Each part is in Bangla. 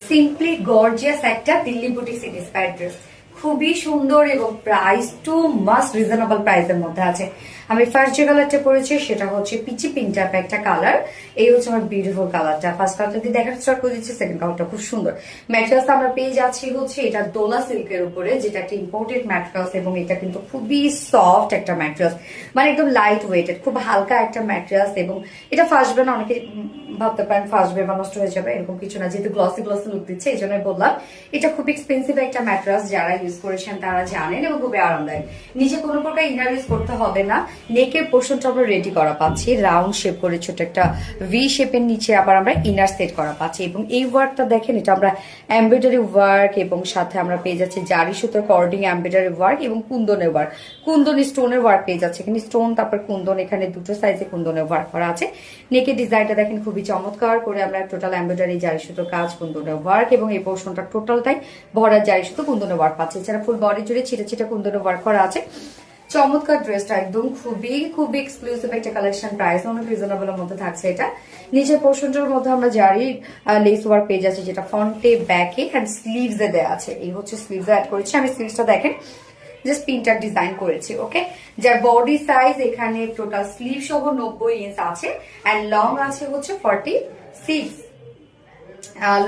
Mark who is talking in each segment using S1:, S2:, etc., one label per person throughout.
S1: সিম্পলি গর্জিয়াস একটা দিল্লি বুটিক ইন্সপায়ার্ড ড্রেস, খুবই সুন্দর এবং প্রাইস টু মাস্ট রিজনেবল প্রাইসের মধ্যে আছে। আমি ফার্স্ট যে কালারটা পরেছি সেটা হচ্ছে পিচি পিঙ্ক টাইপ একটা কালার। এই হচ্ছে আমার বিউটিফুল কালারটা। ফার্স্ট কালারটা দিয়ে দেখার স্টার্ট করে দিচ্ছি। সেকেন্ড কালারটা খুব সুন্দর। ম্যাটেরিয়ালস আমরা পেয়ে যাচ্ছি হচ্ছে এটা দোলা সিল্কের উপরে, যেটা একটা ইম্পোর্টেড ম্যাটেরিয়ালস এবং এটা কিন্তু খুবই সফট একটা ম্যাটেরিয়ালস, মানে একদম লাইট ওয়েটেড, খুব হালকা একটা ম্যাটেরিয়ালস। এবং এটা ফার্স্টবে না, অনেকে ভাবতে পারেন ফার্স্টবে বা নষ্ট হয়ে যাবে, এরকম কিছু না। যেহেতু গ্লসি গ্লসি লুক দিচ্ছে এই জন্য বললাম এটা খুব এক্সপেন্সিভ একটা ম্যাটেরিয়ালস, যারা ইউজ করেছেন তারা জানেন এবং খুবই আরামদায়ক। নিজে কোনো প্রকার ইনার ইউজ করতে হবে না। নেকের পোর্শনটা আমরা রেডি করা পাচ্ছি রাউন্ড শেপ করে, ছোট একটা ভি শেপের নিচে আবার আমরা ইনার সেট করা পাচ্ছি। এবং এই ওয়ার্কটা দেখেন, এটা আমরা এমব্রয়ডারি ওয়ার্ক এবং সাথে আমরা পেয়ে যাচ্ছি জারি সুতোর কর্ডিং এমব্রয়ডারি ওয়ার্ক এবং কুন্দনের ওয়ার্ক, কুন্দন স্টোনের ওয়ার্ক পেয়ে যাচ্ছে এখানে। স্টোন তারপর কুন্দন, এখানে দুটো সাইজে কুন্দনের ওয়ার্ক করা আছে। নেকের ডিজাইনটা দেখেন খুবই চমৎকার করে আমরা টোটাল এমব্রয়ডারি জারি সুতোর কাজ, কুন্দনের ওয়ার্ক এবং এই পোর্শনটা টোটালটাই ভরা জারি সুতো কুন্দনের ওয়ার্ক পাচ্ছে। এছাড়া ফুল বডি জুড়ে ছিটে ছিটে কুন্দনের ওয়ার্ক করা আছে। চমৎকার ড্রেসটা একদম খুবই খুবই এক্সক্লুসিভ একটা কালেকশন, প্রাইস অনেক রিজনেবলের মধ্যে থাকছে। এটা নিচের পোর্শনটার মধ্যে আমরা জারি লেস ওয়ার্ক পেয়ে যাচ্ছি, যেটা ফ্রন্টে ব্যাকে অ্যান্ড স্লিভস এ দেওয়া আছে। এই হচ্ছে স্লিভস অ্যাড করেছি আমি। স্লিভসটা দেখেন জাস্ট প্রিন্টার ডিজাইন করেছি। ওকে, যার বডি সাইজ এখানে টোটাল স্লিভ সহ 90 ইঞ্চ আছে অ্যান্ড লং আছে হচ্ছে 46,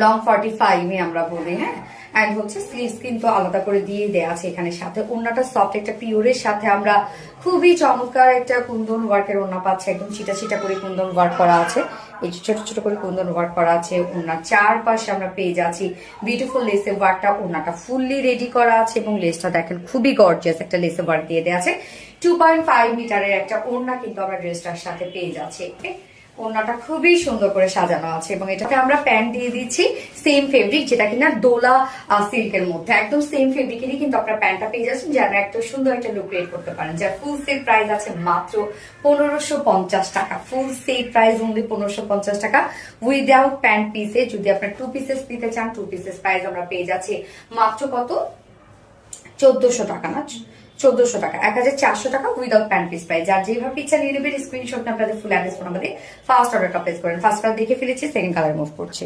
S1: লং 45 আমরা বলি। হ্যাঁ, অ্যান্ড হচ্ছে স্লিভস কিন্তু আলাদা করে দিয়ে দেওয়া আছে এখানে। সাথে ওড়নাটা সফট একটা পিওরের সাথে আমরা খুবই চমৎকার একটা কুন্দন ওয়ার্কের ওড়না পাচ্ছে, একদম ছিটা ছিটা করে কুন্দন ওয়ার্ক করা আছে। এই ছোট ছোট করে কুন্দন ওয়ার্ক করা আছে। ওড়নার চারপাশে আমরা পেয়ে যাচ্ছি বিউটিফুল লেসের ওয়ার্কটা। ওড়নাটা ফুললি রেডি করা আছে এবং লেসটা দেখেন খুবই গর্জিয়াস একটা লেসের ওয়ার্ক দিয়ে দেওয়া আছে। 2.5 মিটারের একটা ওড়না কিন্তু আমরা ড্রেসটার সাথে পেয়ে যাচ্ছি। ওড়নাটা খুবই সুন্দর করে সাজানো আছে এবং এটাতে আমরা প্যান্ট দিয়ে দিচ্ছি সেম ফেব্রিক, যেটা কিনা দোলা সিল্কের মধ্যে, একদম সেম ফেব্রিকেরই কিন্তু আপনারা প্যান্টটা পেয়ে যাচ্ছেন, যারা একটা সুন্দর একটা লুক ক্রিয়েট করতে পারেন। যার ফুল সেট প্রাইস আছে মাত্র 1550 টাকা। ফুল সেট প্রাইস অনলি 1550 টাকা উইদাউট প্যান্ট পিসে। যদি আপনার 2 পিসেস নিতে চান, 2 পিসেস প্রাইস আমরা পেয়ে যাচ্ছি মাত্র কত, 1400 টাকা না, 1400 টাকা, 1400 টাকা উইদাউট প্যান্ট পিস প্রাইস। যার যেভাবে ইচ্ছা নিয়ে নেবেন, স্ক্রিনশট আপনাদের ফুল অ্যাড্রেস ফোন আমাদের ফার্স্ট অর্ডারটা প্লেস করেন। ফার্স্ট কালার দেখে ফেলেছি, সেকেন্ড কালার মুভ করছি।